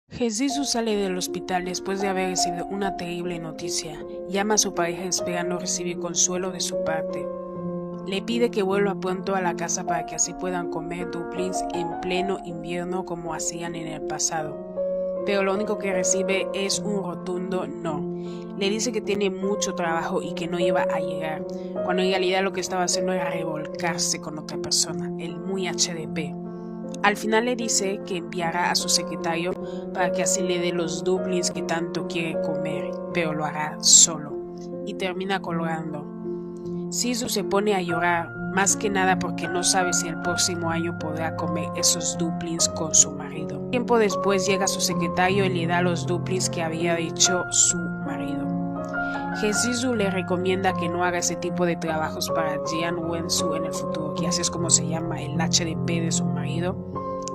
Jesús sale del hospital después de haber recibido una terrible noticia. Llama a su pareja esperando recibir consuelo de su parte. Le pide que vuelva pronto a la casa para que así puedan comer dumplings en pleno invierno como hacían en el pasado. Pero lo único que recibe es un rotundo no. Le dice que tiene mucho trabajo y que no iba a llegar, cuando en realidad lo que estaba haciendo era revolcarse con otra persona, el muy HDP. Al final le dice que enviará a su secretario para que así le dé los dumplings que tanto quiere comer, pero lo hará solo. Y termina colgando. Sisu se pone a llorar, más que nada porque no sabe si el próximo año podrá comer esos dumplings con su marido. Tiempo después llega su secretario y le da los dumplings que había dicho su marido. Jesús le recomienda que no haga ese tipo de trabajos para Jian Wensu en el futuro, que así es como se llama el HDP de su marido.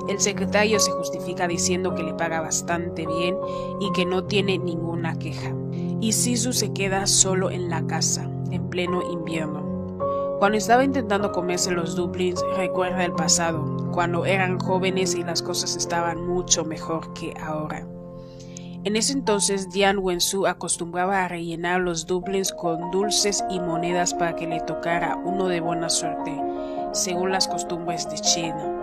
El secretario se justifica diciendo que le paga bastante bien y que no tiene ninguna queja. Y Sisu se queda solo en la casa, en pleno invierno. Cuando estaba intentando comerse los dumplings, recuerda el pasado, cuando eran jóvenes y las cosas estaban mucho mejor que ahora. En ese entonces, Jian Wensu acostumbraba a rellenar los dumplings con dulces y monedas para que le tocara uno de buena suerte, según las costumbres de China.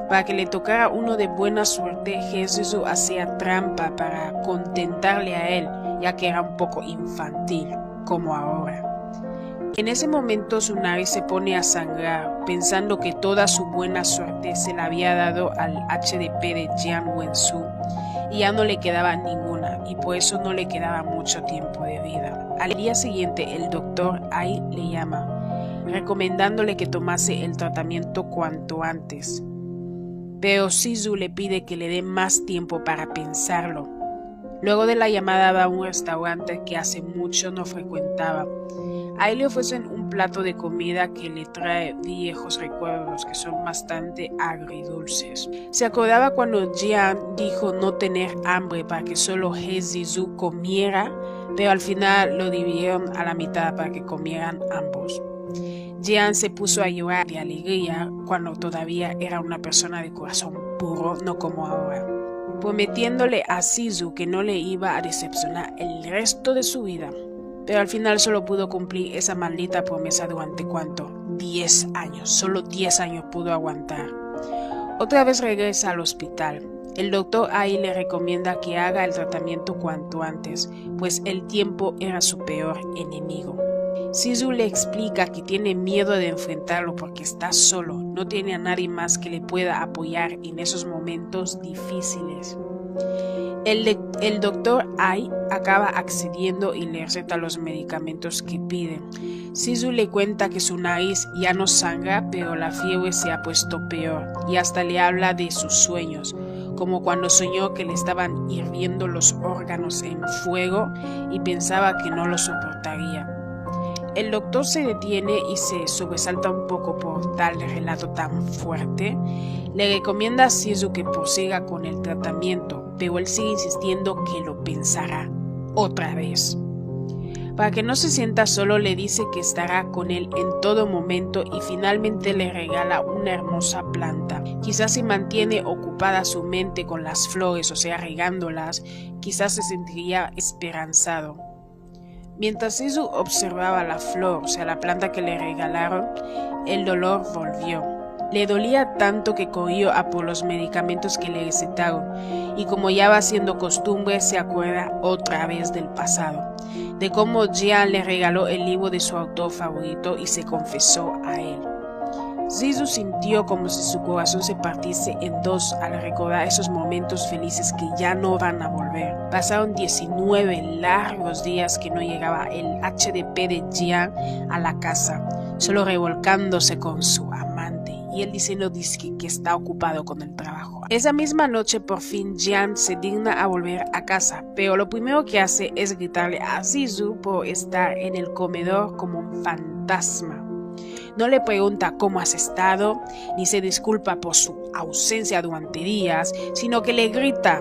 Para que le tocara uno de buena suerte, Jesús hacía trampa para contentarle a él, ya que era un poco infantil, como ahora. En ese momento su nariz se pone a sangrar, pensando que toda su buena suerte se la había dado al HDP de Jian Wensu, y ya no le quedaba ninguna, y por eso no le quedaba mucho tiempo de vida. Al día siguiente el doctor Ai le llama, recomendándole que tomase el tratamiento cuanto antes. Pero Sisu le pide que le dé más tiempo para pensarlo. Luego de la llamada va a un restaurante que hace mucho no frecuentaba. Ahí le ofrecen un plato de comida que le trae viejos recuerdos que son bastante agridulces. Se acordaba cuando Jian dijo no tener hambre para que solo He Zizu comiera, pero al final lo dividieron a la mitad para que comieran ambos. Jian se puso a llorar de alegría cuando todavía era una persona de corazón puro, no como ahora, prometiéndole a Sisu que no le iba a decepcionar el resto de su vida. Pero al final solo pudo cumplir esa maldita promesa durante ¿cuánto? 10 años, solo 10 años pudo aguantar. Otra vez regresa al hospital. El doctor Ai le recomienda que haga el tratamiento cuanto antes, pues el tiempo era su peor enemigo. Sisu le explica que tiene miedo de enfrentarlo porque está solo, no tiene a nadie más que le pueda apoyar en esos momentos difíciles. El doctor Ai acaba accediendo y le receta los medicamentos que pide. Sisu le cuenta que su nariz ya no sangra, pero la fiebre se ha puesto peor y hasta le habla de sus sueños, como cuando soñó que le estaban hirviendo los órganos en fuego y pensaba que no lo soportaría. El doctor se detiene y se sobresalta un poco por tal relato tan fuerte. Le recomienda a Sisu que prosiga con el tratamiento, pero él sigue insistiendo que lo pensará otra vez. Para que no se sienta solo, le dice que estará con él en todo momento y finalmente le regala una hermosa planta. Quizás si mantiene ocupada su mente con las flores, o sea, regándolas, quizás se sentiría esperanzado. Mientras Sisu observaba la flor, o sea, la planta que le regalaron, el dolor volvió. Le dolía tanto que corrió a por los medicamentos que le recetaron y como ya va siendo costumbre, se acuerda otra vez del pasado, de cómo Jian le regaló el libro de su autor favorito y se confesó a él. Sisu sintió como si su corazón se partiese en dos al recordar esos momentos felices que ya no van a volver. Pasaron 19 largos días que no llegaba el HDP de Jian a la casa, solo revolcándose con su amante y él diciendo que está ocupado con el trabajo. Esa misma noche por fin Jian se digna a volver a casa, pero lo primero que hace es gritarle a Sisu por estar en el comedor como un fantasma. No le pregunta cómo has estado, ni se disculpa por su ausencia durante días, sino que le grita.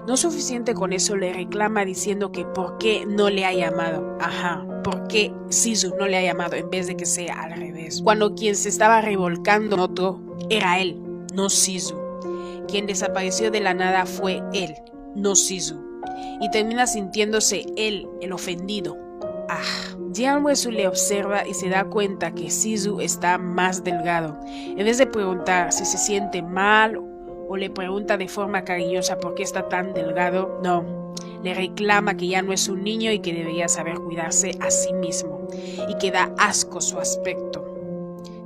No suficiente con eso, le reclama diciendo que por qué no le ha llamado. ¿Por qué Sisu no le ha llamado en vez de que sea al revés? Cuando quien se estaba revolcando en otro era él, no Sisu. quien desapareció de la nada fue él, no Sisu, y termina sintiéndose él el ofendido. Jian Wensu le observa y se da cuenta que Sisu está más delgado. En vez de preguntar si se siente mal o le pregunta de forma cariñosa por qué está tan delgado, no, le reclama que ya no es un niño y que debería saber cuidarse a sí mismo, y que da asco su aspecto.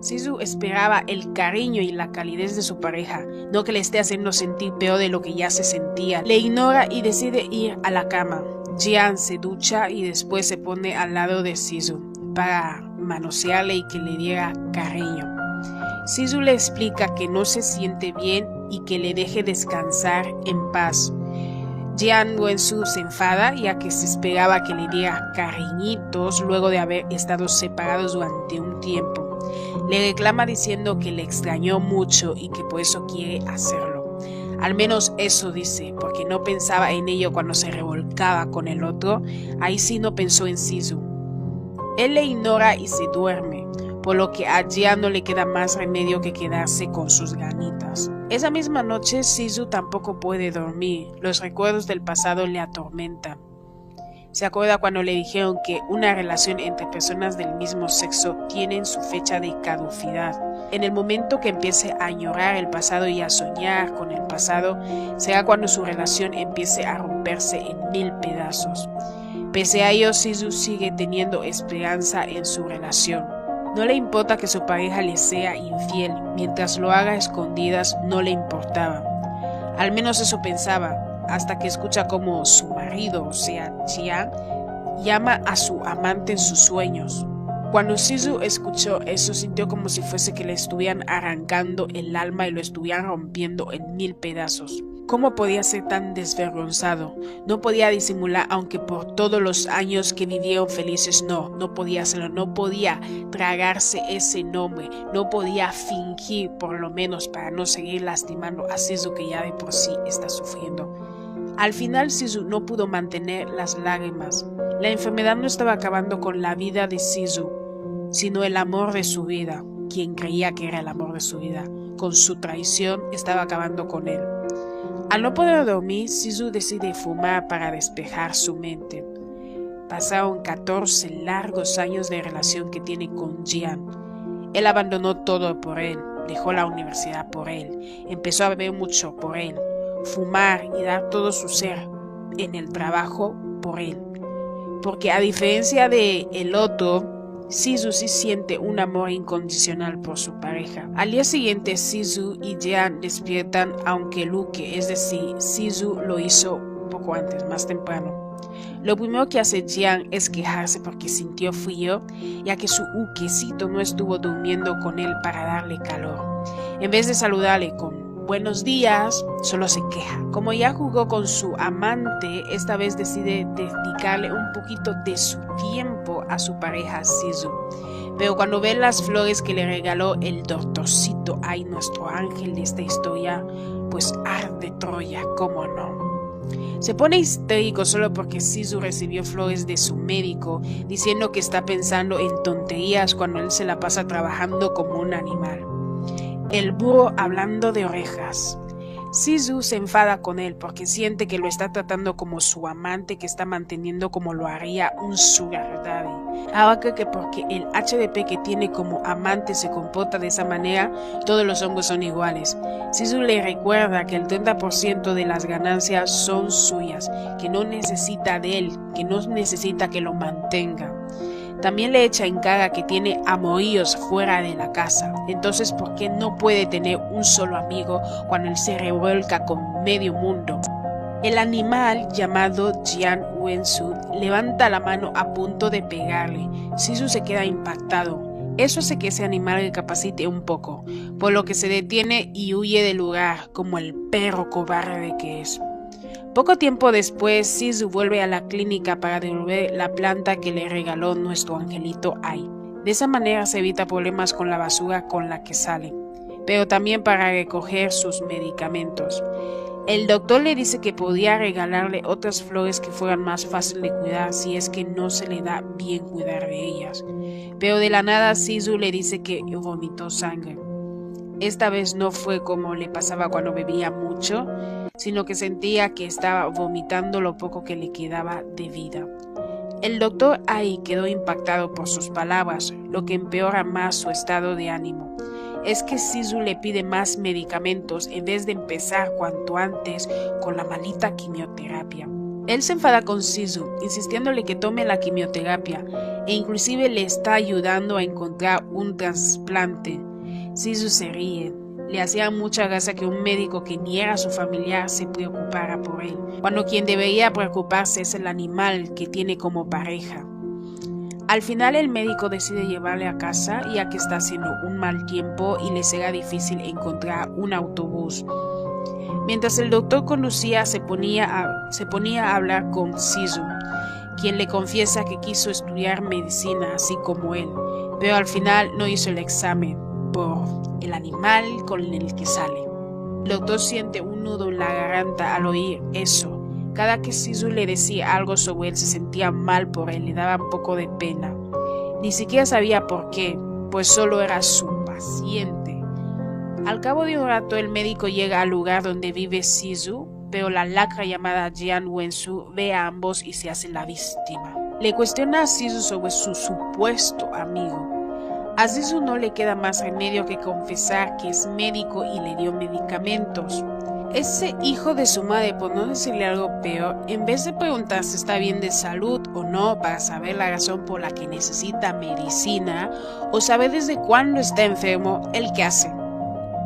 Sisu esperaba el cariño y la calidez de su pareja, no que le esté haciendo sentir peor de lo que ya se sentía. Le ignora y decide ir a la cama. Jian se ducha y después se pone al lado de Sisu para manosearle y que le diera cariño. Sisu le explica que no se siente bien y que le deje descansar en paz. Jian Wensu se enfada ya que se esperaba que le diera cariñitos luego de haber estado separados durante un tiempo. Le reclama diciendo que le extrañó mucho y que por eso quiere hacerlo. Al menos eso dice, porque no pensaba en ello cuando se revolcaba con el otro. Ahí sí no pensó en Sisu. Él le ignora y se duerme, por lo que a Jian no le queda más remedio que quedarse con sus ganitas. Esa misma noche Sisu tampoco puede dormir. Los recuerdos del pasado le atormentan. Se acuerda cuando le dijeron que una relación entre personas del mismo sexo tiene su fecha de caducidad. En el momento que empiece a añorar el pasado y a soñar con el pasado, será cuando su relación empiece a romperse en 1000 pedazos. Pese a ello, Sisu sigue teniendo esperanza en su relación. No le importa que su pareja le sea infiel, mientras lo haga a escondidas no le importaba. Al menos eso pensaba, hasta que escucha como su marido, o sea, Jian, llama a su amante en sus sueños. Cuando Sisu escuchó eso, sintió como si fuese que le estuvieran arrancando el alma y lo estuvieran rompiendo en 1000 pedazos. ¿Cómo podía ser tan desvergonzado? No podía disimular, aunque por todos los años que vivieron felices, no podía hacerlo, no podía tragarse ese nombre, no podía fingir por lo menos para no seguir lastimando a Sisu, que ya de por sí está sufriendo. Al final Sisu no pudo mantener las lágrimas. La enfermedad no estaba acabando con la vida de Sisu, sino el amor de su vida, quien creía que era el amor de su vida. Con su traición estaba acabando con él. Al no poder dormir, Sisu decide fumar para despejar su mente. Pasaron 14 largos años de relación que tiene con Jian. Él abandonó todo por él, dejó la universidad por él, empezó a beber mucho por él, fumar y dar todo su ser en el trabajo por él. Porque a diferencia de el otro, Sisu sí siente un amor incondicional por su pareja. Al día siguiente, Sisu y Jian despiertan, aunque Luke, es decir, Sisu, lo hizo un poco antes, más temprano. Lo primero que hace Jian es quejarse porque sintió frío, ya que su uquecito no estuvo durmiendo con él para darle calor. En vez de saludarle con buenos días, solo se queja. Como ya jugó con su amante, esta vez decide dedicarle un poquito de su tiempo a su pareja Sisu. Pero cuando ve las flores que le regaló el doctorcito, nuestro ángel de esta historia, pues arde Troya, cómo no. Se pone histérico solo porque Sisu recibió flores de su médico, diciendo que está pensando en tonterías cuando él se la pasa trabajando como un animal. El burro hablando de orejas. Sisu se enfada con él porque siente que lo está tratando como su amante que está manteniendo como lo haría un sugar daddy. Ahora cree que porque el HDP que tiene como amante se comporta de esa manera, todos los hombres son iguales. Sisu le recuerda que el 30% de las ganancias son suyas, que no necesita de él, que no necesita que lo mantenga. También le echa en cara que tiene amoríos fuera de la casa. Entonces, ¿por qué no puede tener un solo amigo cuando él se revuelca con medio mundo? El animal llamado Jian Wensu levanta la mano a punto de pegarle. Sisu se queda impactado. Eso hace que ese animal recapacite un poco, por lo que se detiene y huye del lugar como el perro cobarde que es. Poco tiempo después, Sisu vuelve a la clínica para devolver la planta que le regaló nuestro angelito Ai. De esa manera se evita problemas con la basura con la que sale, pero también para recoger sus medicamentos. El doctor le dice que podía regalarle otras flores que fueran más fáciles de cuidar si es que no se le da bien cuidar de ellas. Pero de la nada Sisu le dice que vomitó sangre. Esta vez no fue como le pasaba cuando bebía mucho, sino que sentía que estaba vomitando lo poco que le quedaba de vida. El doctor Ai quedó impactado por sus palabras, lo que empeora más su estado de ánimo. Es que Sisu le pide más medicamentos en vez de empezar cuanto antes con la maldita quimioterapia. Él se enfada con Sisu, insistiéndole que tome la quimioterapia e inclusive le está ayudando a encontrar un trasplante. Sisu se ríe. Le hacía mucha gracia que un médico que ni era su familiar se preocupara por él, cuando quien debería preocuparse es el animal que tiene como pareja. Al final el médico decide llevarle a casa ya que está haciendo un mal tiempo y le será difícil encontrar un autobús. Mientras el doctor conducía se ponía a hablar con Sisu, quien le confiesa que quiso estudiar medicina así como él, pero al final no hizo el examen por el animal con el que sale. El doctor siente un nudo en la garganta al oír eso. Cada que Sisu le decía algo sobre él se sentía mal por él, le daba un poco de pena. Ni siquiera sabía por qué, pues solo era su paciente. Al cabo de un rato el médico llega al lugar donde vive Sisu, pero la lacra llamada Jian Wensu ve a ambos y se hace la víctima. Le cuestiona a Sisu sobre su supuesto amigo. A Sisu no le queda más remedio que confesar que es médico y le dio medicamentos. Ese hijo de su madre, por no decirle algo peor, en vez de preguntar si está bien de salud o no para saber la razón por la que necesita medicina o saber desde cuándo está enfermo, ¿él qué hace?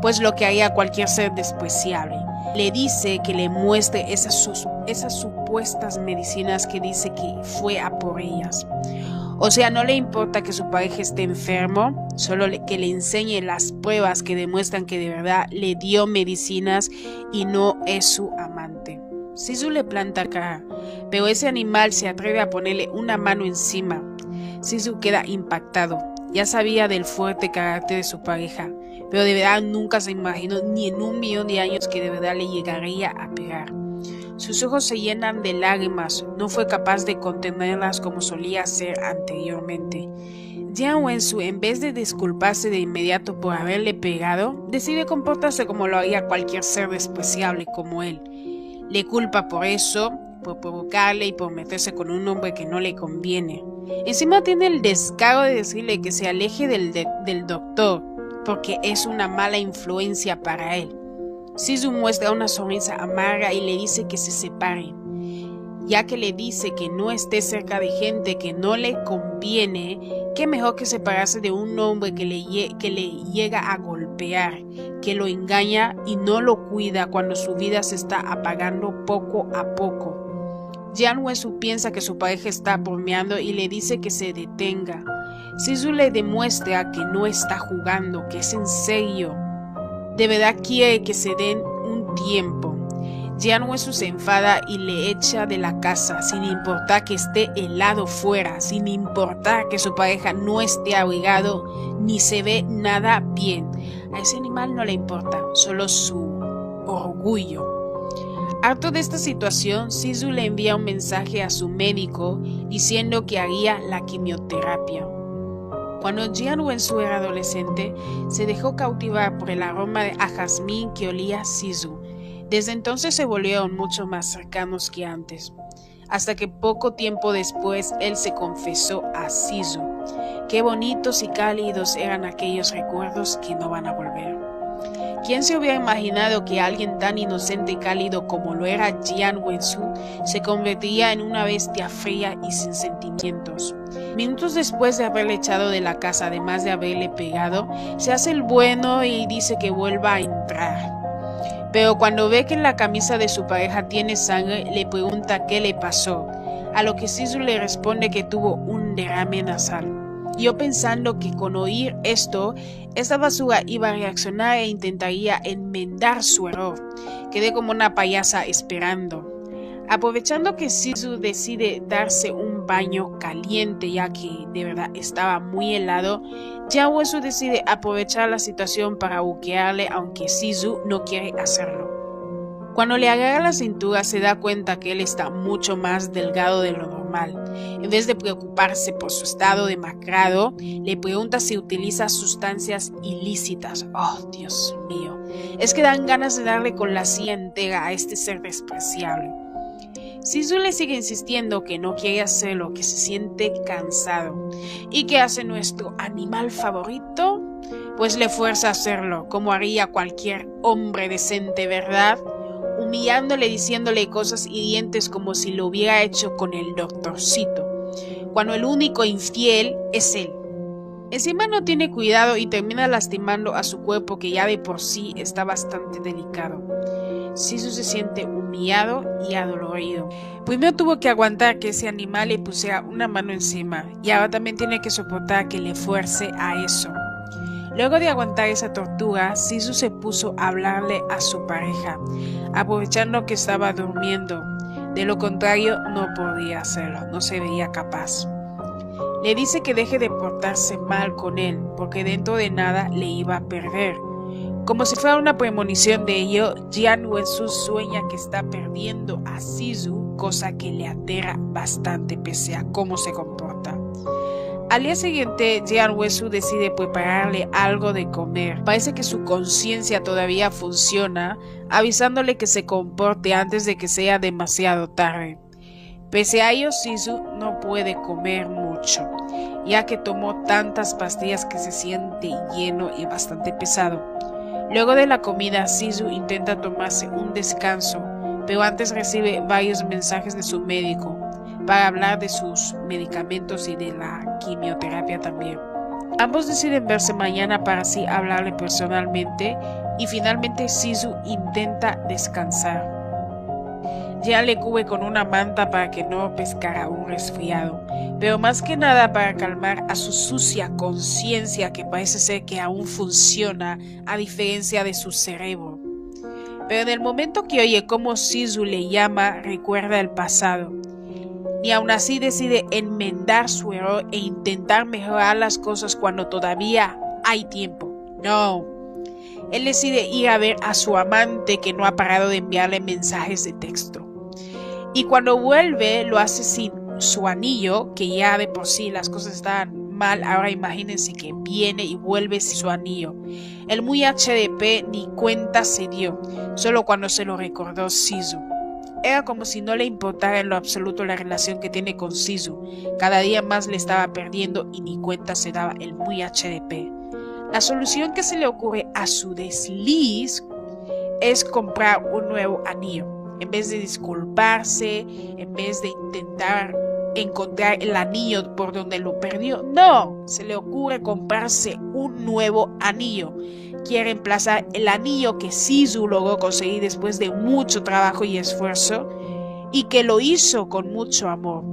Pues lo que haría cualquier ser despreciable. Le dice que le muestre esas supuestas medicinas que dice que fue a por ellas. O sea, no le importa que su pareja esté enfermo, solo que le enseñe las pruebas que demuestran que de verdad le dio medicinas y no es su amante. Sisu le planta cara, pero ese animal se atreve a ponerle una mano encima. Sisu queda impactado. Ya sabía del fuerte carácter de su pareja, pero de verdad nunca se imaginó ni en 1.000.000 de años que de verdad le llegaría a pegar. Sus ojos se llenan de lágrimas, no fue capaz de contenerlas como solía hacer anteriormente. Jian Wensu, en vez de disculparse de inmediato por haberle pegado, decide comportarse como lo haría cualquier ser despreciable como él. Le culpa por eso, por provocarle y por meterse con un hombre que no le conviene. Encima tiene el descaro de decirle que se aleje del doctor, porque es una mala influencia para él. Sisu muestra una sonrisa amarga y le dice que se separe, ya que le dice que no esté cerca de gente que no le conviene, que mejor que separarse de un hombre que le llega a golpear, que lo engaña y no lo cuida cuando su vida se está apagando poco a poco. Jian Wensu piensa que su pareja está bromeando y le dice que se detenga. Sisu le demuestra que no está jugando, que es en serio. De verdad quiere que se den un tiempo. Jian Wensu se enfada y le echa de la casa, sin importar que esté helado fuera, sin importar que su pareja no esté abrigado, ni se ve nada bien. A ese animal no le importa, solo su orgullo. Harto de esta situación, Sisu le envía un mensaje a su médico diciendo que haría la quimioterapia. Cuando Jian Wensu era adolescente, se dejó cautivar por el aroma a jazmín que olía Sisu. Desde entonces se volvieron mucho más cercanos que antes, hasta que poco tiempo después él se confesó a Sisu. Qué bonitos y cálidos eran aquellos recuerdos que no van a volver. ¿Quién se hubiera imaginado que alguien tan inocente y cálido como lo era Jian Wensu se convertiría en una bestia fría y sin sentimientos? Minutos después de haberle echado de la casa, además de haberle pegado, se hace el bueno y dice que vuelva a entrar. Pero cuando ve que en la camisa de su pareja tiene sangre, le pregunta qué le pasó, a lo que Sisu le responde que tuvo un derrame nasal. Yo pensando que con oír esto, esta basura iba a reaccionar e intentaría enmendar su error. Quedé como una payasa esperando. Aprovechando que Sisu decide darse un baño caliente ya que de verdad estaba muy helado, Jian Wensu decide aprovechar la situación para buquearle aunque Sisu no quiere hacerlo. Cuando le agarra la cintura se da cuenta que él está mucho más delgado de lo normal. normal. En vez de preocuparse por su estado demacrado, le pregunta si utiliza sustancias ilícitas. Oh, Dios mío, es que dan ganas de darle con la silla entera a este ser despreciable. Sisu le sigue insistiendo que no quiere hacerlo, que se siente cansado. ¿Y qué hace nuestro animal favorito? Pues le fuerza a hacerlo, como haría cualquier hombre decente, ¿verdad? Humillándole, diciéndole cosas hirientes como si lo hubiera hecho con el doctorcito, cuando el único infiel es él. Encima no tiene cuidado y termina lastimando a su cuerpo, que ya de por sí está bastante delicado. Sisu se siente humillado y adolorido. Primero tuvo que aguantar que ese animal le pusiera una mano encima, y ahora también tiene que soportar que le fuerce a eso. Luego de aguantar esa tortura, Sisu se puso a hablarle a su pareja, aprovechando que estaba durmiendo. De lo contrario, no podía hacerlo, no se veía capaz. Le dice que deje de portarse mal con él, porque dentro de nada le iba a perder. Como si fuera una premonición de ello, Jian Wensu sueña que está perdiendo a Sisu, cosa que le aterra bastante pese a cómo se comporta. Al día siguiente, Jian Wensu decide prepararle algo de comer. Parece que su conciencia todavía funciona, avisándole que se comporte antes de que sea demasiado tarde. Pese a ello, Sisu no puede comer mucho, ya que tomó tantas pastillas que se siente lleno y bastante pesado. Luego de la comida, Sisu intenta tomarse un descanso, pero antes recibe varios mensajes de su médico para hablar de sus medicamentos y de la quimioterapia también. Ambos deciden verse mañana para así hablarle personalmente, y finalmente Sisu intenta descansar. Jian le cubre con una manta para que no pescara un resfriado, pero más que nada para calmar a su sucia conciencia, que parece ser que aún funciona a diferencia de su cerebro. Pero en el momento que oye cómo Sisu le llama, recuerda el pasado. Y aún así decide enmendar su error e intentar mejorar las cosas cuando todavía hay tiempo. No, él decide ir a ver a su amante, que no ha parado de enviarle mensajes de texto. Y cuando vuelve lo hace sin su anillo, que ya de por sí las cosas estaban mal. Ahora imagínense que viene y vuelve sin su anillo. El muy HDP ni cuenta se dio, solo cuando se lo recordó Sisu. Era como si no le importara en lo absoluto la relación que tiene con Sisu. Cada día más le estaba perdiendo y ni cuenta se daba el muy HDP. La solución que se le ocurre a su desliz es comprar un nuevo anillo. En vez de disculparse, en vez de intentar encontrar el anillo por donde lo perdió, no, se le ocurre comprarse un nuevo anillo. Quiere reemplazar el anillo que Sisu logró conseguir después de mucho trabajo y esfuerzo, y que lo hizo con mucho amor,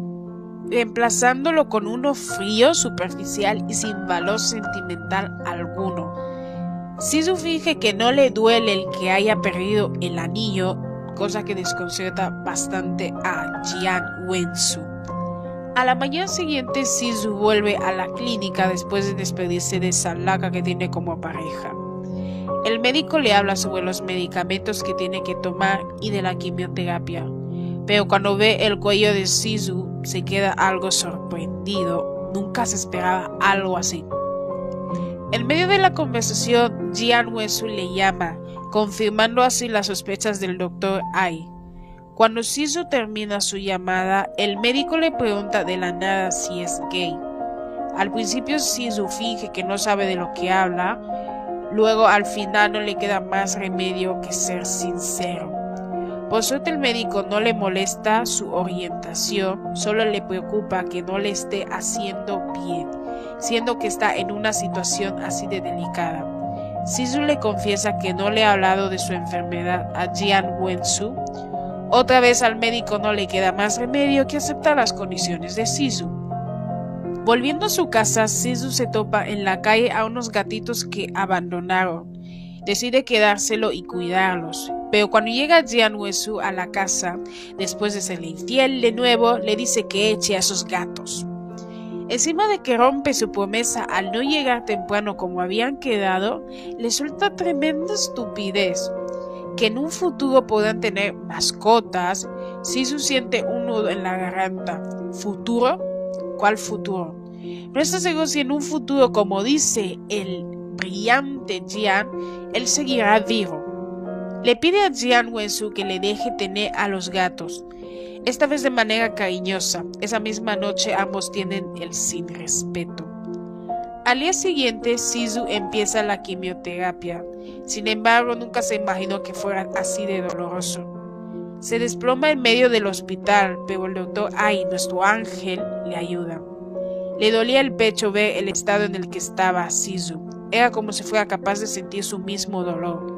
reemplazándolo con uno frío, superficial y sin valor sentimental alguno. Sisu finge que no le duele el que haya perdido el anillo, cosa que desconcerta bastante a Jian Wensu. A la mañana siguiente, Sisu vuelve a la clínica después de despedirse de Salaka, que tiene como pareja. El médico le habla sobre los medicamentos que tiene que tomar y de la quimioterapia, pero cuando ve el cuello de Sisu se queda algo sorprendido. Nunca se esperaba algo así. En medio de la conversación, Jian Wensu le llama, confirmando así las sospechas del Dr. Ai. Cuando Sisu termina su llamada, el médico le pregunta de la nada si es gay. Al principio Sisu finge que no sabe de lo que habla, luego al final no le queda más remedio que ser sincero. Por suerte el médico no le molesta su orientación, solo le preocupa que no le esté haciendo bien, siendo que está en una situación así de delicada. Sisu le confiesa que no le ha hablado de su enfermedad a Jian Wensu. Otra vez al médico no le queda más remedio que aceptar las condiciones de Sisu. Volviendo a su casa, Sisu se topa en la calle a unos gatitos que abandonaron. Decide quedárselo y cuidarlos, pero cuando llega Jian Wensu a la casa, después de serle infiel de nuevo, le dice que eche a esos gatos. Encima de que rompe su promesa al no llegar temprano como habían quedado, le suelta tremenda estupidez, que en un futuro podrán tener mascotas, Sisu siente un nudo en la garganta. ¿Futuro? ¿Cuál futuro? No está seguro si en un futuro, como dice el brillante Jian, él seguirá vivo. Le pide a Jian Wensu que le deje tener a los gatos, esta vez de manera cariñosa. Esa misma noche ambos tienen el sin respeto. Al día siguiente, Sisu empieza la quimioterapia. Sin embargo, nunca se imaginó que fuera así de doloroso. Se desploma en medio del hospital, pero el doctor Ai, nuestro ángel, le ayuda. Le dolía el pecho ver el estado en el que estaba Sisu. Era como si fuera capaz de sentir su mismo dolor.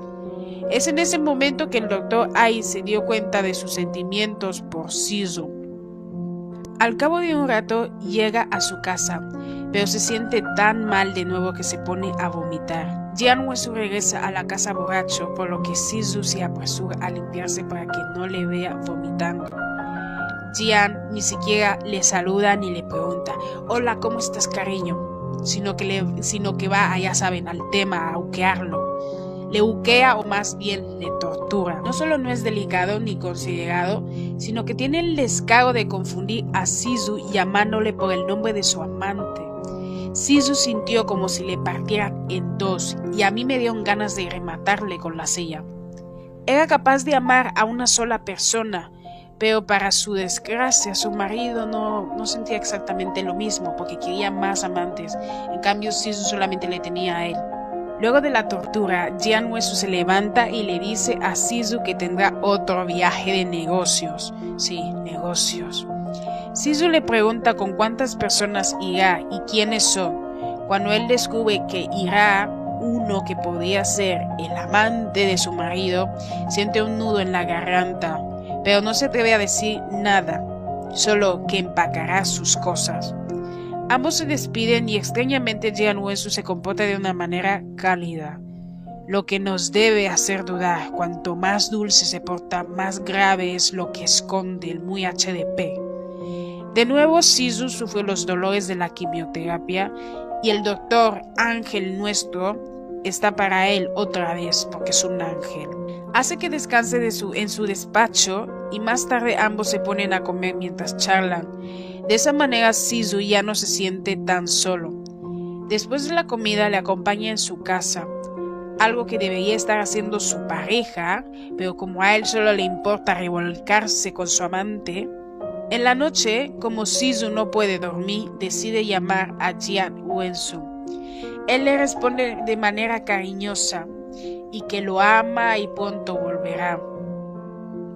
Es en ese momento que el doctor Ai se dio cuenta de sus sentimientos por Sisu. Al cabo de un rato llega a su casa, pero se siente tan mal de nuevo que se pone a vomitar. Jian Wensu regresa a la casa borracho, por lo que Sisu se apresura a limpiarse para que no le vea vomitando. Jian ni siquiera le saluda ni le pregunta: hola, ¿cómo estás, cariño? Sino que va, ya saben, al tema, a uquearlo. Le uquea, o más bien le tortura. No solo no es delicado ni considerado, sino que tiene el descaro de confundir a Sisu llamándole por el nombre de su amante. Sisu sintió como si le partieran en dos, y a mí me dieron ganas de rematarle con la silla. Era capaz de amar a una sola persona, pero para su desgracia su marido no sentía exactamente lo mismo, porque quería más amantes. En cambio, Sisu solamente le tenía a él. Luego de la tortura, Jian Wensu se levanta y le dice a Sisu que tendrá otro viaje de negocios. Sí, negocios. Sisu le pregunta con cuántas personas irá y quiénes son. Cuando él descubre que irá uno que podría ser el amante de su marido, siente un nudo en la garganta, pero no se atreve a decir nada, solo que empacará sus cosas. Ambos se despiden y extrañamente Jian Wensu se comporta de una manera cálida, lo que nos debe hacer dudar. Cuanto más dulce se porta, más grave es lo que esconde el muy HDP. De nuevo, Sisu sufrió los dolores de la quimioterapia y el doctor Ángel nuestro está para él otra vez porque es un ángel. Hace que descanse en su despacho y más tarde ambos se ponen a comer mientras charlan. De esa manera Sisu ya no se siente tan solo. Después de la comida le acompaña en su casa, algo que debería estar haciendo su pareja, pero como a él solo le importa revolcarse con su amante. En la noche, como Sisu no puede dormir, decide llamar a Jian Wensu. Él le responde de manera cariñosa y que lo ama y pronto volverá.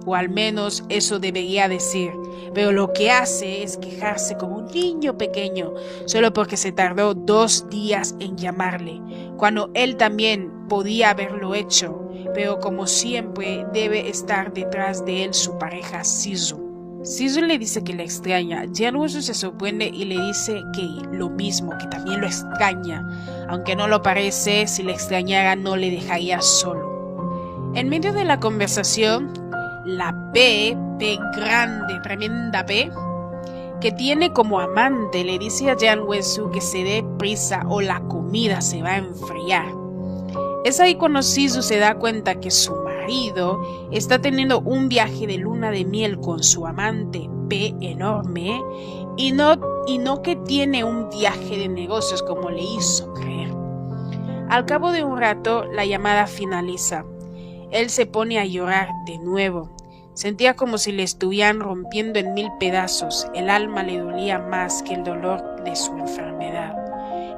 O al menos eso debería decir, pero lo que hace es quejarse como un niño pequeño, solo porque se tardó 2 días en llamarle, cuando él también podía haberlo hecho, pero como siempre debe estar detrás de él su pareja Sisu. Sisu le dice que le extraña. Jian Wensu se sorprende y le dice que lo mismo, que también lo extraña, aunque no lo parece. Si le extrañara no le dejaría solo. En medio de la conversación, la P grande, tremenda P, que tiene como amante, le dice a Jian Wensu que se dé prisa o la comida se va a enfriar. Es ahí cuando Sisu se da cuenta que su marido está teniendo un viaje de luna de miel con su amante P enorme y no que tiene un viaje de negocios como le hizo creer. Al cabo de un rato la llamada finaliza. Él se pone a llorar de nuevo. Sentía como si le estuvieran rompiendo en 1000 pedazos. El alma le dolía más que el dolor de su enfermedad.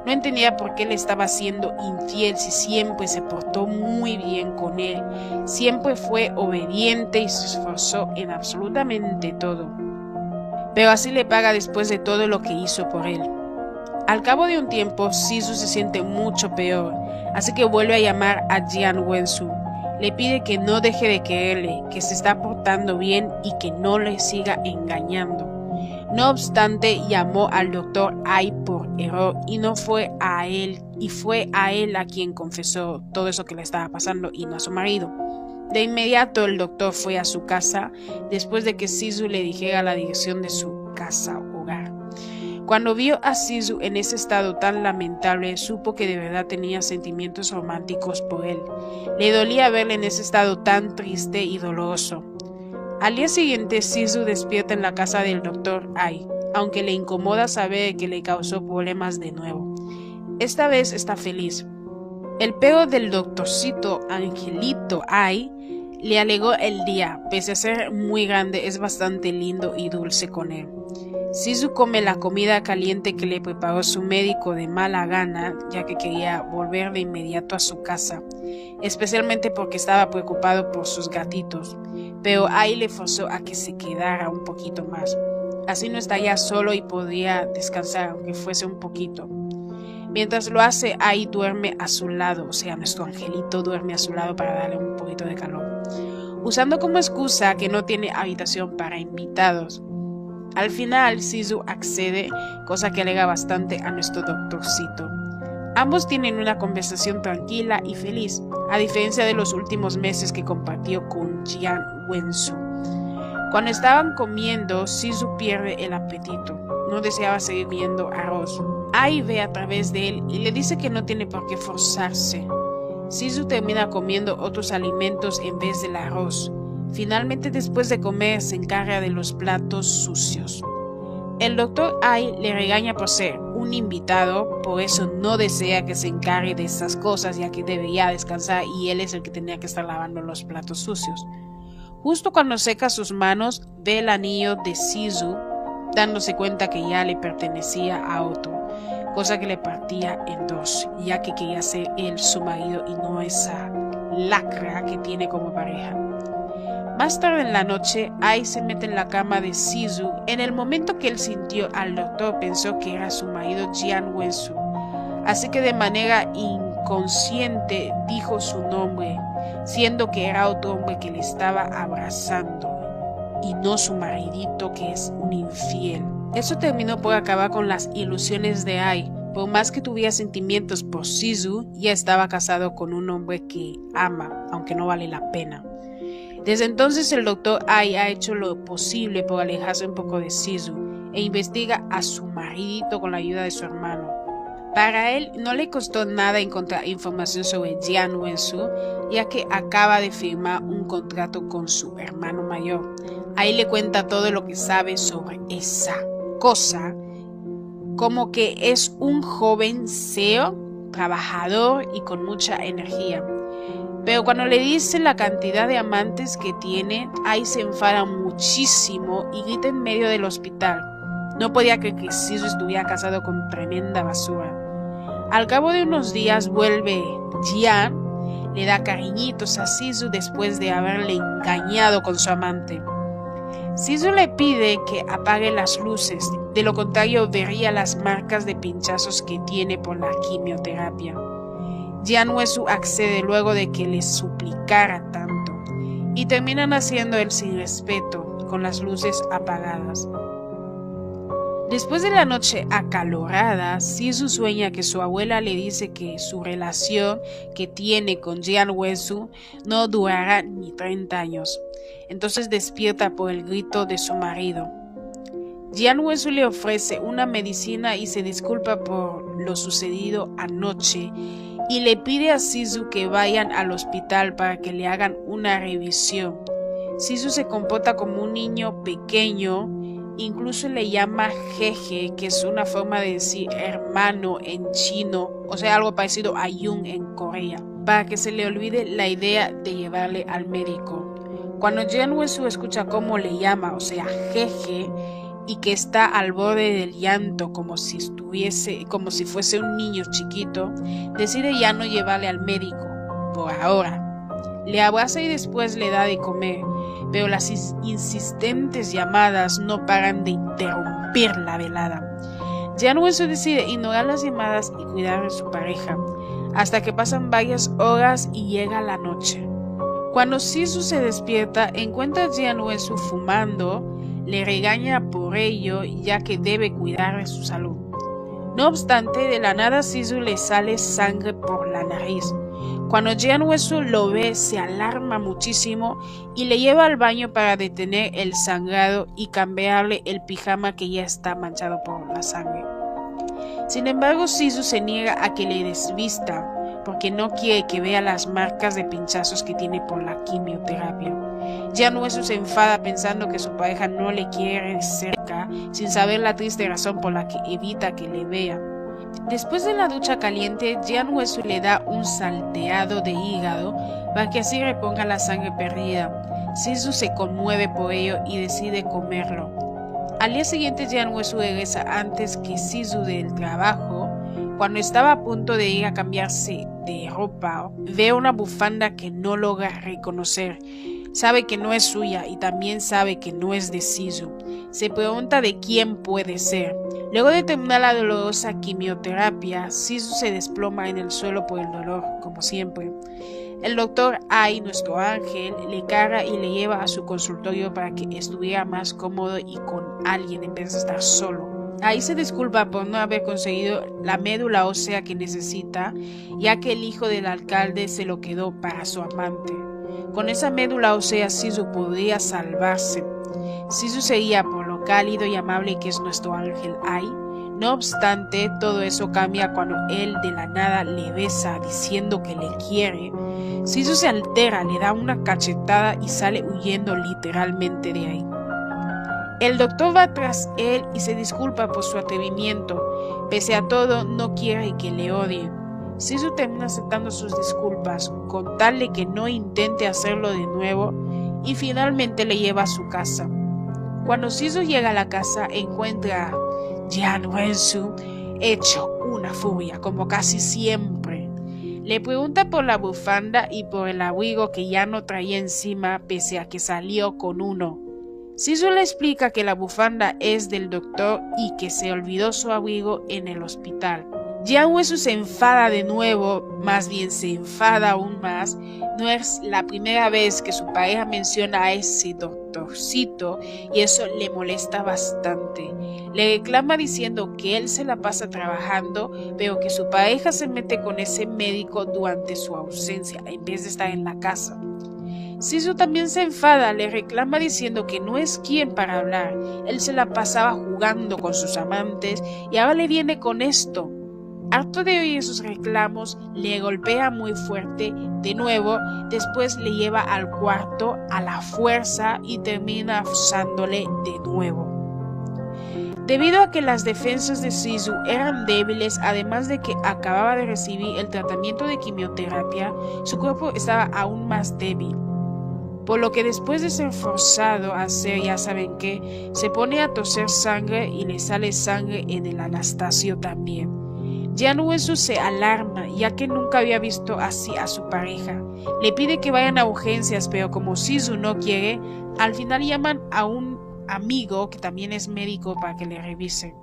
No entendía por qué le estaba siendo infiel si siempre se portó muy bien con él. Siempre fue obediente y se esforzó en absolutamente todo. Pero así le paga después de todo lo que hizo por él. Al cabo de un tiempo, Sisu se siente mucho peor, así que vuelve a llamar a Jian Wensu. Le pide que no deje de quererle, que se está portando bien y que no le siga engañando. No obstante, llamó al doctor Ai por error y fue a él a quien confesó todo eso que le estaba pasando y no a su marido. De inmediato el doctor fue a su casa después de que Sisu le dijera la dirección de su casa hogar. Cuando vio a Sisu en ese estado tan lamentable, supo que de verdad tenía sentimientos románticos por él. Le dolía verle en ese estado tan triste y doloroso. Al día siguiente, Sisu despierta en la casa del Dr. Ai, aunque le incomoda saber que le causó problemas de nuevo. Esta vez está feliz. El perro del doctorcito Angelito Ai le alegó el día, pese a ser muy grande, es bastante lindo y dulce con él. Sisu come la comida caliente que le preparó su médico de mala gana, ya que quería volver de inmediato a su casa, especialmente porque estaba preocupado por sus gatitos, pero Ai le forzó a que se quedara un poquito más. Así no estaría solo y podría descansar, aunque fuese un poquito. Mientras lo hace, Ai duerme a su lado, o sea, nuestro angelito duerme a su lado para darle un poquito de calor, usando como excusa que no tiene habitación para invitados. Al final, Sisu accede, cosa que alega bastante a nuestro doctorcito. Ambos tienen una conversación tranquila y feliz, a diferencia de los últimos meses que compartió con Jian Wensu. Cuando estaban comiendo, Sisu pierde el apetito. No deseaba seguir viendo arroz. Ai ve a través de él y le dice que no tiene por qué forzarse. Sisu termina comiendo otros alimentos en vez del arroz. Finalmente, después de comer, se encarga de los platos sucios. El doctor Ai le regaña por ser un invitado, por eso no desea que se encargue de esas cosas, ya que debería descansar y él es el que tenía que estar lavando los platos sucios. Justo cuando seca sus manos, ve el anillo de Sisu, dándose cuenta que ya le pertenecía a otro, cosa que le partía en dos, ya que quería ser él su marido y no esa lacra que tiene como pareja. Más tarde en la noche, Ai se mete en la cama de Sisu. En el momento que él sintió al doctor, pensó que era su marido Jian Wensu, así que de manera inconsciente dijo su nombre, siendo que era otro hombre que le estaba abrazando y no su maridito, que es un infiel. Eso terminó por acabar con las ilusiones de Ai. Por más que tuviera sentimientos por Sisu, ya estaba casado con un hombre que ama, aunque no vale la pena. Desde entonces el doctor Ai ha hecho lo posible por alejarse un poco de Sisu e investiga a su maridito con la ayuda de su hermano. Para él no le costó nada encontrar información sobre Jian Wensu, ya que acaba de firmar un contrato con su hermano mayor. Ahí le cuenta todo lo que sabe sobre esa cosa, como que es un joven CEO, trabajador y con mucha energía. Pero cuando le dice la cantidad de amantes que tiene, Ai se enfada muchísimo y grita en medio del hospital. No podía creer que Sisu estuviera casado con tremenda basura. Al cabo de unos días vuelve Jian, le da cariñitos a Sisu después de haberle engañado con su amante. Sisu le pide que apague las luces, de lo contrario vería las marcas de pinchazos que tiene por la quimioterapia. Jian Wensu accede luego de que le suplicara tanto, y terminan haciendo el sin respeto, con las luces apagadas. Después de la noche acalorada, Sisu sueña que su abuela le dice que su relación que tiene con Jian Wensu no durará ni 30 años. Entonces despierta por el grito de su marido. Jian Wensu le ofrece una medicina y se disculpa por lo sucedido anoche y le pide a Sisu que vayan al hospital para que le hagan una revisión. Sisu se comporta como un niño pequeño, incluso le llama jeje, que es una forma de decir hermano en chino, o sea, algo parecido a Jung en Corea, para que se le olvide la idea de llevarle al médico. Cuando Jian Wensu escucha cómo le llama, o sea, jeje, y que está al borde del llanto como si fuese un niño chiquito, decide ya no llevarle al médico, por ahora. Le abraza y después le da de comer, pero las insistentes llamadas no paran de interrumpir la velada. Jian Wensu decide ignorar las llamadas y cuidar de su pareja, hasta que pasan varias horas y llega la noche. Cuando Sisu se despierta, encuentra a Jian Wensu fumando. Le regaña por ello, ya que debe cuidar de su salud. No obstante, de la nada Sisu le sale sangre por la nariz. Cuando Jian Wensu lo ve, se alarma muchísimo y le lleva al baño para detener el sangrado y cambiarle el pijama que ya está manchado por la sangre. Sin embargo, Sisu se niega a que le desvista porque no quiere que vea las marcas de pinchazos que tiene por la quimioterapia. Jianhuesu se enfada pensando que su pareja no le quiere cerca, sin saber la triste razón por la que evita que le vea. Después de la ducha caliente, Jianhuesu le da un salteado de hígado para que así reponga la sangre perdida. Sisu se conmueve por ello y decide comerlo. Al día siguiente, Jianhuesu regresa antes que Sisu del trabajo. Cuando estaba a punto de ir a cambiarse de ropa, ve una bufanda que no logra reconocer. Sabe que no es suya y también sabe que no es de Sisu. Se pregunta de quién puede ser. Luego de terminar la dolorosa quimioterapia, Sisu se desploma en el suelo por el dolor, como siempre. El doctor Ai, nuestro ángel, le carga y le lleva a su consultorio para que estuviera más cómodo y con alguien en vez de estar solo. Ahí se disculpa por no haber conseguido la médula ósea que necesita, ya que el hijo del alcalde se lo quedó para su amante. Con esa médula ósea Sisu podría salvarse. Sisu seguía por lo cálido y amable que es nuestro ángel Ai. No obstante, todo eso cambia cuando él de la nada le besa diciendo que le quiere. Sisu se altera, le da una cachetada y sale huyendo literalmente de ahí. El doctor va tras él y se disculpa por su atrevimiento. Pese a todo, no quiere que le odie. Sisu termina aceptando sus disculpas, con tal de que no intente hacerlo de nuevo, y finalmente le lleva a su casa. Cuando Sisu llega a la casa, encuentra a Jianhuesu hecho una furia, como casi siempre. Le pregunta por la bufanda y por el abrigo que ya no traía encima, pese a que salió con uno. Sisu le explica que la bufanda es del doctor y que se olvidó su abrigo en el hospital. Jianhuesu se enfada de nuevo, más bien se enfada aún más. No es la primera vez que su pareja menciona a ese doctorcito y eso le molesta bastante. Le reclama diciendo que él se la pasa trabajando, pero que su pareja se mete con ese médico durante su ausencia en vez de estar en la casa. Sisu también se enfada, le reclama diciendo que no es quien para hablar. Él se la pasaba jugando con sus amantes y ahora le viene con esto. Harto de oír sus reclamos, le golpea muy fuerte de nuevo, después le lleva al cuarto a la fuerza y termina abusándole de nuevo. Debido a que las defensas de Sisu eran débiles, además de que acababa de recibir el tratamiento de quimioterapia, su cuerpo estaba aún más débil. Por lo que después de ser forzado a hacer ya saben qué, se pone a toser sangre y le sale sangre en el Anastasio también. Jianhuesu se alarma ya que nunca había visto así a su pareja. Le pide que vayan a urgencias, pero como Sisu no quiere, al final llaman a un amigo que también es médico para que le revise.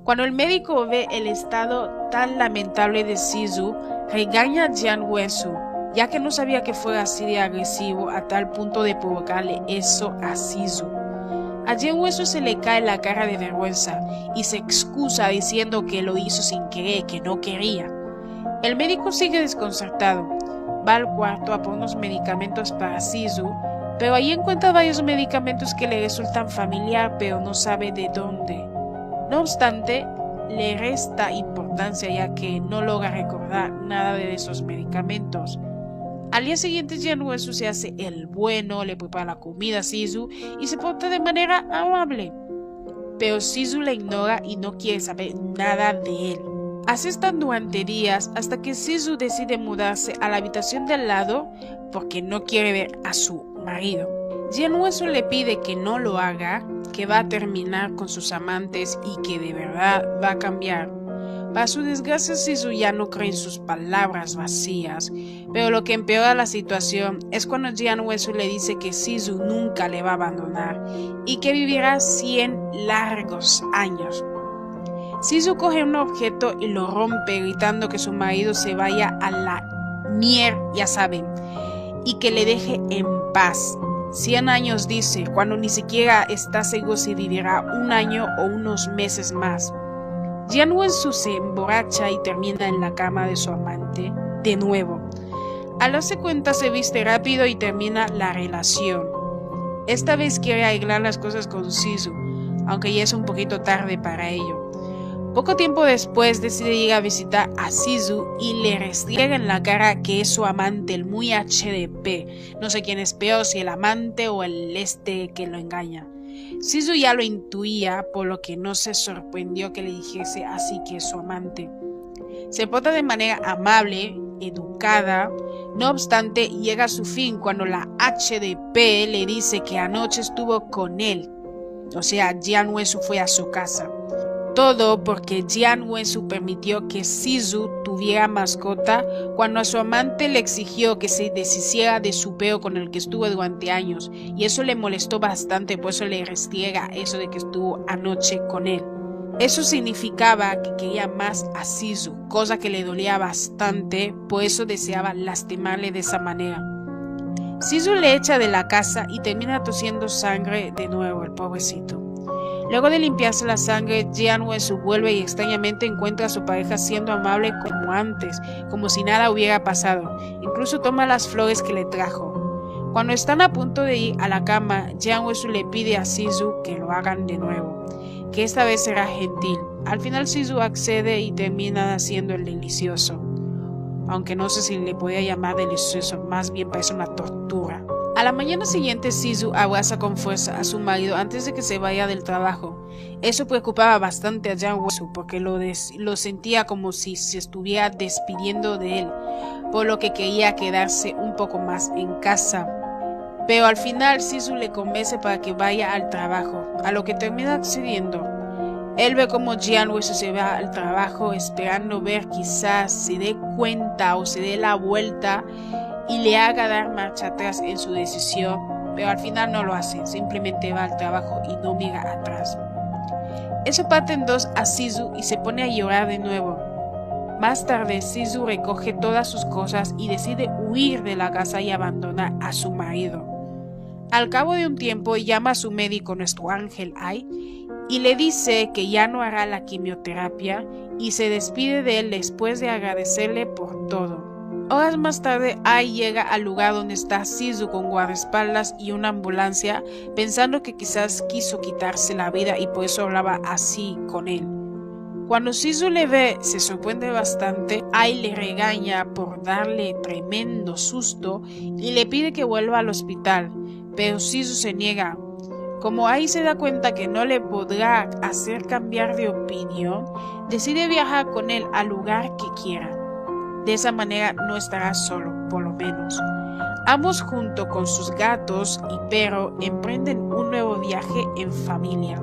Cuando el médico ve el estado tan lamentable de Sisu, regaña a Jianhuesu, ya que no sabía que fuera así de agresivo a tal punto de provocarle eso a Sisu. A Jianhuesu se le cae la cara de vergüenza y se excusa diciendo que lo hizo sin querer, que no quería. El médico sigue desconcertado. Va al cuarto a por unos medicamentos para Sisu, pero ahí encuentra varios medicamentos que le resultan familiar, pero no sabe de dónde. No obstante, le resta importancia ya que no logra recordar nada de esos medicamentos. Al día siguiente, Jianhuesu se hace el bueno, le prepara la comida a Sisu y se porta de manera amable. Pero Sisu le ignora y no quiere saber nada de él. Así están durante días hasta que Sisu decide mudarse a la habitación de al lado porque no quiere ver a su marido. Jianhuesu le pide que no lo haga, que va a terminar con sus amantes y que de verdad va a cambiar. Para su desgracia, Sisu ya no cree en sus palabras vacías, pero lo que empeora la situación es cuando Jianhuesu le dice que Sisu nunca le va a abandonar y que vivirá 100 largos años. Sisu coge un objeto y lo rompe gritando que su marido se vaya a la mierda, ya saben, y que le deje en paz. 100 años dice, cuando ni siquiera está seguro si vivirá un año o unos meses más. Jianhuesu se emborracha y termina en la cama de su amante de nuevo. Al darse cuenta se viste rápido y termina la relación. Esta vez quiere arreglar las cosas con Sisu, aunque ya es un poquito tarde para ello. Poco tiempo después decide ir a visitar a Sisu y le restriega en la cara que es su amante, el muy HDP. No sé quién es peor, si el amante o el que lo engaña. Sisu ya lo intuía, por lo que no se sorprendió que le dijese así que es su amante. Se porta de manera amable, educada, no obstante llega a su fin cuando la HDP le dice que anoche estuvo con él. O sea, Jian Wensu fue a su casa. Todo porque Jian Wensu permitió que Sisu tuviera mascota cuando a su amante le exigió que se deshiciera de su peo con el que estuvo durante años, y eso le molestó bastante, por eso le restriega eso de que estuvo anoche con él. Eso significaba que quería más a Sisu, cosa que le dolía bastante, por eso deseaba lastimarle de esa manera. Sisu le echa de la casa y termina tosiendo sangre de nuevo, el pobrecito. Luego de limpiarse la sangre, Jian Wensu vuelve y extrañamente encuentra a su pareja siendo amable como antes, como si nada hubiera pasado. Incluso toma las flores que le trajo. Cuando están a punto de ir a la cama, Jian Wensu le pide a Sisu que lo hagan de nuevo, que esta vez será gentil. Al final Sisu accede y termina haciendo el delicioso. Aunque no sé si le podía llamar delicioso, más bien parece una tortura. A la mañana siguiente, Sisu abraza con fuerza a su marido antes de que se vaya del trabajo. Eso preocupaba bastante a Jian Wensu porque lo sentía como si se estuviera despidiendo de él, por lo que quería quedarse un poco más en casa. Pero al final Sisu le convence para que vaya al trabajo, a lo que termina accediendo. Él ve como Jian Wensu se va al trabajo esperando ver quizás se dé cuenta o se dé la vuelta y le haga dar marcha atrás en su decisión, pero al final no lo hace, simplemente va al trabajo y no mira atrás. Eso parte en dos a Sisu y se pone a llorar de nuevo. Más tarde, Sisu recoge todas sus cosas y decide huir de la casa y abandonar a su marido. Al cabo de un tiempo llama a su médico, nuestro ángel Ai, y le dice que ya no hará la quimioterapia y se despide de él después de agradecerle por todo. Horas más tarde, Ai llega al lugar donde está Sisu con guardaespaldas y una ambulancia, pensando que quizás quiso quitarse la vida y por eso hablaba así con él. Cuando Sisu le ve, se sorprende bastante. Ai le regaña por darle tremendo susto y le pide que vuelva al hospital, pero Sisu se niega. Como Ai se da cuenta que no le podrá hacer cambiar de opinión, decide viajar con él al lugar que quiera. De esa manera no estará solo, por lo menos. Ambos junto con sus gatos y perro emprenden un nuevo viaje en familia.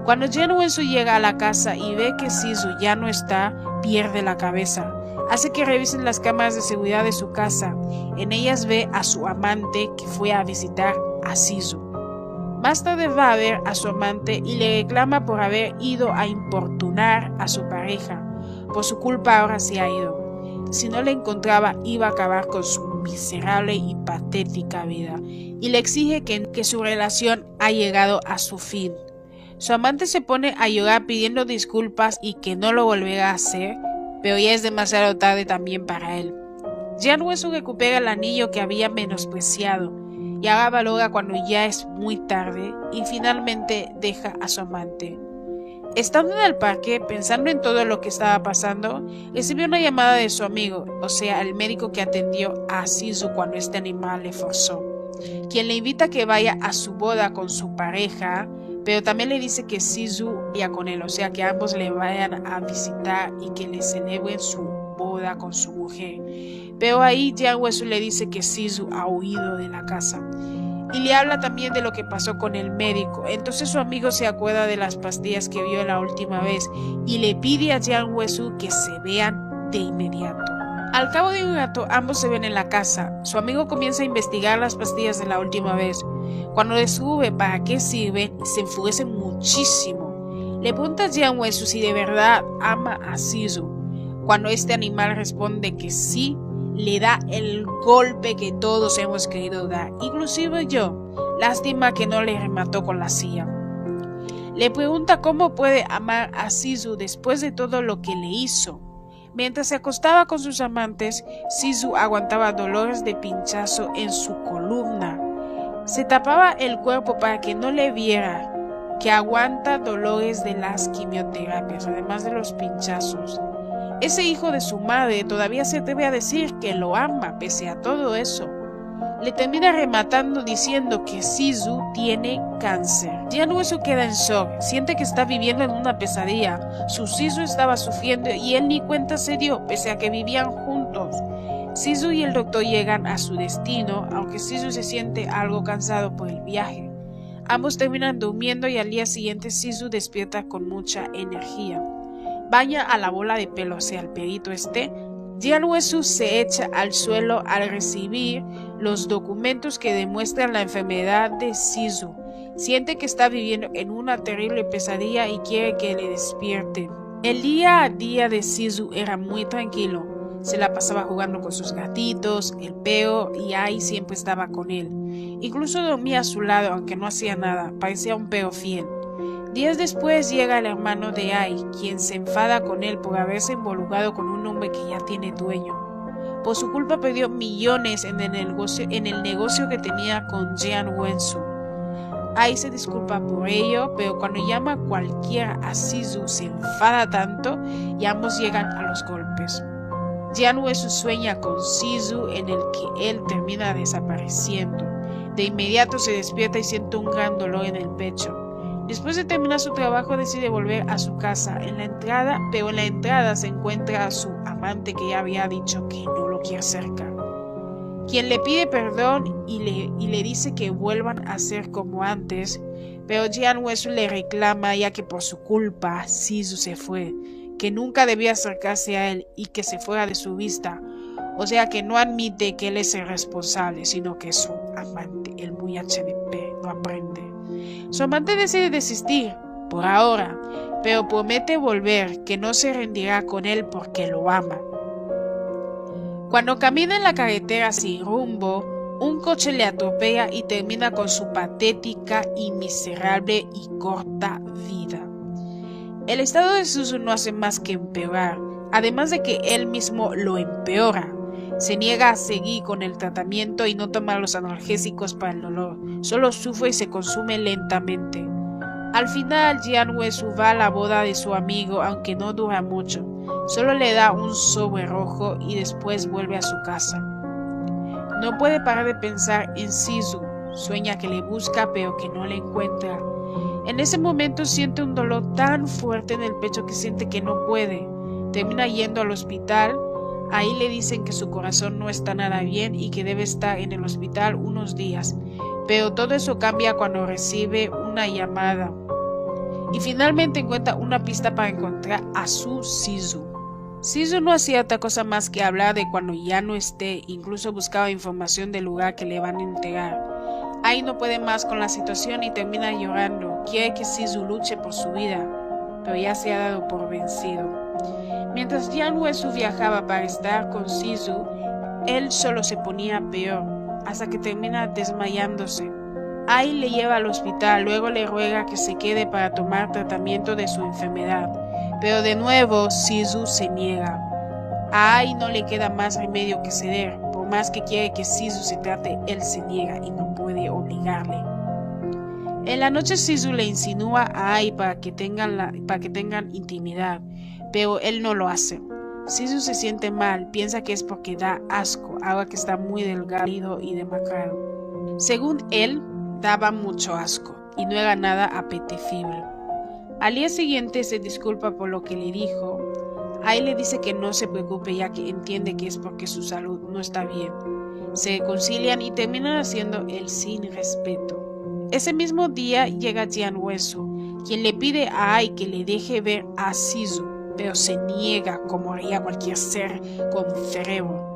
Cuando Jian Wensu llega a la casa y ve que Sisu ya no está, pierde la cabeza. Hace que revisen las cámaras de seguridad de su casa. En ellas ve a su amante que fue a visitar a Sisu. Más tarde va a ver a su amante y le reclama por haber ido a importunar a su pareja. Por su culpa ahora se ha ido. Si no le encontraba, iba a acabar con su miserable y patética vida, y le exige que su relación ha llegado a su fin. Su amante se pone a llorar pidiendo disculpas y que no lo volverá a hacer, pero ya es demasiado tarde también para él. Jian Wensu recupera el anillo que había menospreciado, y ahora valora cuando ya es muy tarde, y finalmente deja a su amante. Estando en el parque, pensando en todo lo que estaba pasando, recibió una llamada de su amigo, o sea, el médico que atendió a Sisu cuando este animal le forzó, quien le invita a que vaya a su boda con su pareja, pero también le dice que Sisu vaya con él, o sea, que ambos le vayan a visitar y que le celebren su boda con su mujer. Pero ahí Jian Wensu le dice que Sisu ha huido de la casa. Y le habla también de lo que pasó con el médico. Entonces su amigo se acuerda de las pastillas que vio la última vez y le pide a Jian Wensu que se vean de inmediato. Al cabo de un rato, ambos se ven en la casa. Su amigo comienza a investigar las pastillas de la última vez. Cuando descubre para qué sirven, se enfurece muchísimo. Le pregunta a Jian Wensu si de verdad ama a Sisu. Cuando este animal responde que sí, le da el golpe que todos hemos querido dar, inclusive yo. Lástima que no le remató con la silla. Le pregunta cómo puede amar a Sisu después de todo lo que le hizo. Mientras se acostaba con sus amantes, Sisu aguantaba dolores de pinchazo en su columna. Se tapaba el cuerpo para que no le viera. que aguanta dolores de las quimioterapias, además de los pinchazos. Ese hijo de su madre todavía se atreve a decir que lo ama pese a todo eso. Le termina rematando diciendo que Sisu tiene cáncer. Jian Wesu queda en shock, siente que está viviendo en una pesadilla. Su Sisu estaba sufriendo y él ni cuenta se dio, pese a que vivían juntos. Sisu y el doctor llegan a su destino, aunque Sisu se siente algo cansado por el viaje. Ambos terminan durmiendo y al día siguiente Sisu despierta con mucha energía. Vaya a la bola de pelo, o sea, el perito Jian Wesu se echa al suelo al recibir los documentos que demuestran la enfermedad de Sisu. Siente que está viviendo en una terrible pesadilla y quiere que le despierten. El día a día de Sisu era muy tranquilo. Se la pasaba jugando con sus gatitos, el perro y Ai siempre estaba con él. Incluso dormía a su lado aunque no hacía nada, parecía un perro fiel. Días después llega el hermano de Ai, quien se enfada con él por haberse involucrado con un hombre que ya tiene dueño. Por su culpa perdió millones en el negocio que tenía con Jian Wesu. Ai se disculpa por ello, pero cuando llama a cualquiera a Sisu se enfada tanto y ambos llegan a los golpes. Jian Wesu sueña con Sisu en el que él termina desapareciendo. De inmediato se despierta y siente un gran dolor en el pecho. Después de terminar su trabajo decide volver a su casa. En la entrada se encuentra a su amante que ya había dicho que no lo quiere cerca, quien le pide perdón y le dice que vuelvan a ser como antes, pero Jian Wesu le reclama ya que por su culpa Sisu se fue, que nunca debía acercarse a él y que se fuera de su vista. O sea que no admite que él es el responsable, sino que es su amante, el muy HDP, no aprende. Su amante decide desistir, por ahora, pero promete volver, que no se rendirá con él porque lo ama. Cuando camina en la carretera sin rumbo, un coche le atropella y termina con su patética y miserable y corta vida. El estado de Sisu no hace más que empeorar, además de que él mismo lo empeora. Se niega a seguir con el tratamiento y no toma los analgésicos para el dolor, solo sufre y se consume lentamente. Al final, Jian Wesu va a la boda de su amigo, aunque no dura mucho, solo le da un sobre rojo y después vuelve a su casa. No puede parar de pensar en Sisu, sueña que le busca pero que no le encuentra. En ese momento siente un dolor tan fuerte en el pecho que siente que no puede. Termina yendo al hospital. Ahí le dicen que su corazón no está nada bien y que debe estar en el hospital unos días, pero todo eso cambia cuando recibe una llamada y finalmente encuentra una pista para encontrar a su Sisu. Sisu no hacía otra cosa más que hablar de cuando ya no esté, incluso buscaba información del lugar que le van a entregar. Ai no puede más con la situación y termina llorando, quiere que Sisu luche por su vida, pero ya se ha dado por vencido. Mientras Jian Wesu viajaba para estar con Sisu, él solo se ponía peor, hasta que termina desmayándose. Ai le lleva al hospital, luego le ruega que se quede para tomar tratamiento de su enfermedad, pero de nuevo Sisu se niega. A Ai no le queda más remedio que ceder, por más que quiere que Sisu se trate, él se niega y no puede obligarle. En la noche Sisu le insinúa a Ai para que tengan intimidad, pero él no lo hace. Sisu se siente mal, piensa que es porque da asco, ahora que está muy delgado y demacrado. Según él, daba mucho asco y no era nada apetecible. Al día siguiente se disculpa por lo que le dijo. Ai le dice que no se preocupe ya que entiende que es porque su salud no está bien. Se reconcilian y terminan haciendo el sin respeto. Ese mismo día llega Jian Wesu, quien le pide a Ai que le deje ver a Sisu, pero se niega como haría cualquier ser con cerebro.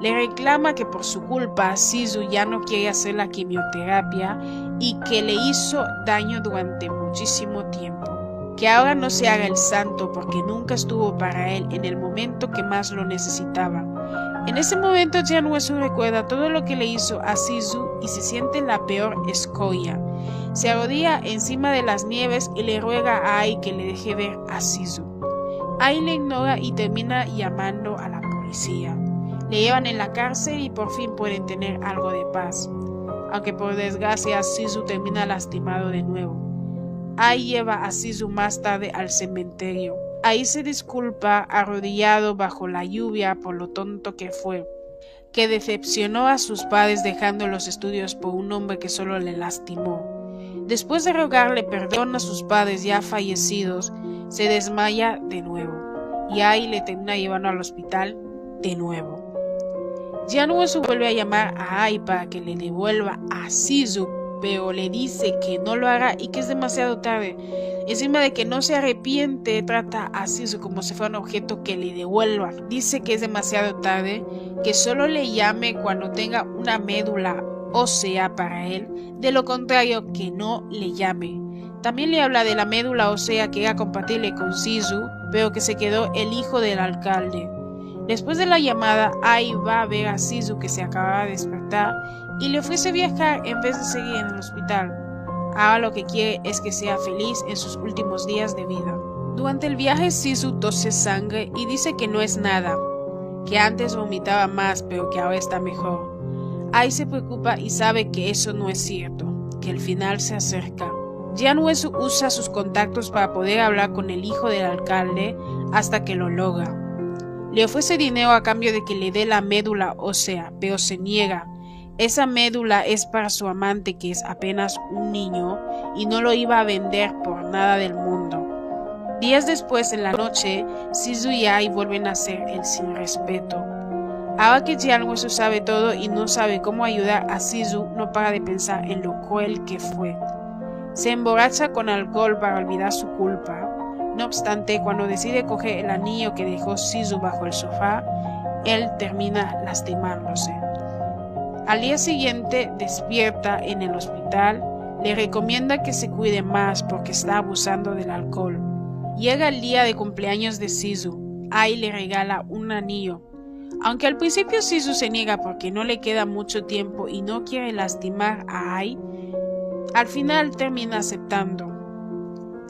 Le reclama que por su culpa Sisu ya no quiere hacer la quimioterapia y que le hizo daño durante muchísimo tiempo. Que ahora no se haga el santo porque nunca estuvo para él en el momento que más lo necesitaba. En ese momento Jian Wesu recuerda todo lo que le hizo a Sisu y se siente la peor escoria. Se arrodilla encima de las nieves y le ruega a Ai que le deje ver a Sisu. Ai le ignora y termina llamando a la policía. Le llevan en la cárcel y por fin pueden tener algo de paz, aunque por desgracia Sisu termina lastimado de nuevo. Ai lleva a Sisu más tarde al cementerio. Ahí se disculpa arrodillado bajo la lluvia por lo tonto que fue, que decepcionó a sus padres dejando los estudios por un hombre que solo le lastimó. Después de rogarle perdón a sus padres ya fallecidos, se desmaya de nuevo, y Ai le termina llevando al hospital de nuevo. Jianwoo vuelve a llamar a Ai para que le devuelva a Sisu, pero le dice que no lo hará y que es demasiado tarde. Encima de que no se arrepiente, trata a Sisu como si fuera un objeto que le devuelva. Dice que es demasiado tarde, que solo le llame cuando tenga una médula ósea para él, de lo contrario que no le llame. También le habla de la médula ósea que era compatible con Sisu, pero que se quedó el hijo del alcalde. Después de la llamada, Ai va a ver a Sisu, que se acaba de despertar, y le ofrece viajar en vez de seguir en el hospital. Ahora lo que quiere es que sea feliz en sus últimos días de vida. Durante el viaje, Sisu tose sangre y dice que no es nada, que antes vomitaba más pero que ahora está mejor. Ai se preocupa y sabe que eso no es cierto, que el final se acerca. Jianwoo usa sus contactos para poder hablar con el hijo del alcalde hasta que lo logra. Le ofrece dinero a cambio de que le dé la médula ósea, pero se niega. Esa médula es para su amante, que es apenas un niño, y no lo iba a vender por nada del mundo. Días después, en la noche, Sisu y Ai vuelven a hacer el sin respeto. Ahora que Jianwoo sabe todo y no sabe cómo ayudar a Sisu, no para de pensar en lo cruel que fue. Se emborracha con alcohol para olvidar su culpa. No obstante, cuando decide coger el anillo que dejó Sisu bajo el sofá, él termina lastimándose. Al día siguiente despierta en el hospital, le recomienda que se cuide más porque está abusando del alcohol. Llega el día de cumpleaños de Sisu, Ai le regala un anillo. Aunque al principio Sisu se niega porque no le queda mucho tiempo y no quiere lastimar a Ai, al final termina aceptando.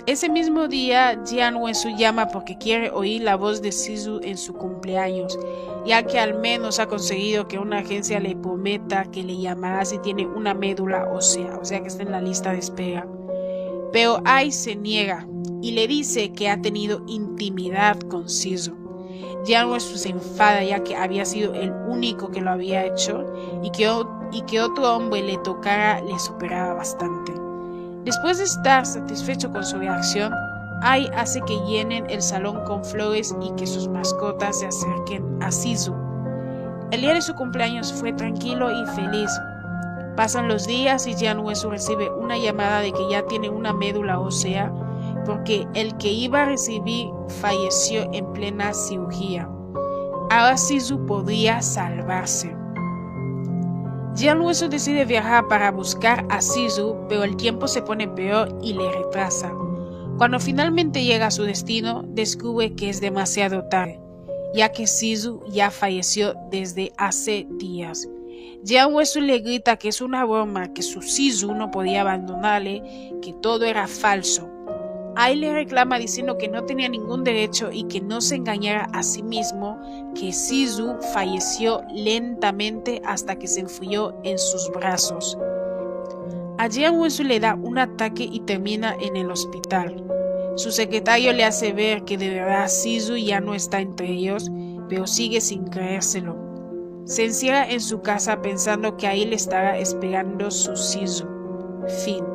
Ese mismo día, Jianwoo llama porque quiere oír la voz de Sisu en su cumpleaños, ya que al menos ha conseguido que una agencia le prometa que le llamará si tiene una médula ósea, o sea que está en la lista de espera. Pero Ai se niega y le dice que ha tenido intimidad con Sisu. Jianwoo se enfada ya que había sido el único que lo había hecho y que otro hombre le tocara le superaba bastante. Después de estar satisfecho con su reacción, Ai hace que llenen el salón con flores y que sus mascotas se acerquen a Sisu. El día de su cumpleaños fue tranquilo y feliz. Pasan los días y Jianwoo recibe una llamada de que ya tiene una médula ósea porque el que iba a recibir falleció en plena cirugía. Ahora Sisu podría salvarse. Jianwoo decide viajar para buscar a Sisu, pero el tiempo se pone peor y le retrasa. Cuando finalmente llega a su destino, descubre que es demasiado tarde, ya que Sisu ya falleció desde hace días. Jianwoo le grita que es una broma, que su Sisu no podía abandonarle, que todo era falso. Ai le reclama diciendo que no tenía ningún derecho y que no se engañara a sí mismo, que Sisu falleció lentamente hasta que se enfrió en sus brazos. A Jianwoo le da un ataque y termina en el hospital. Su secretario le hace ver que de verdad Sisu ya no está entre ellos, pero sigue sin creérselo. Se encierra en su casa pensando que ahí le estará esperando su Sisu. Fin.